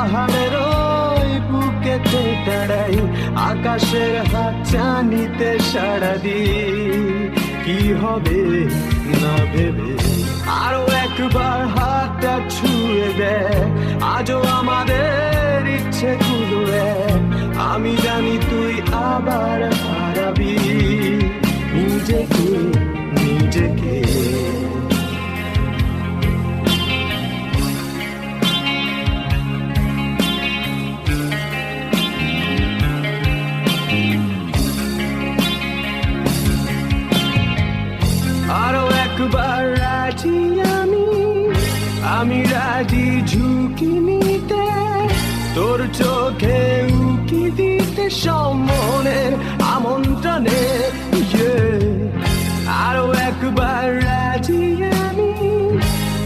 পাহাড়ের ওই বুকেতে দাঁড়াই, আকাশের হাত চানিতে সাড়া দি, কি হবে না ভেবে আরো একবার হাতটা ছুঁয়ে দেয়। আজও আমাদের ইচ্ছে গুলো এক, আমি জানি তুই আবার হারাবি নিজেকে নিজেকে। আরো একবার রাজি আমি রাজি ঝুঁকি নিতে, তোর চোখে উকি দিতে সম্মনের আমন্ত্রণে। আরো একবার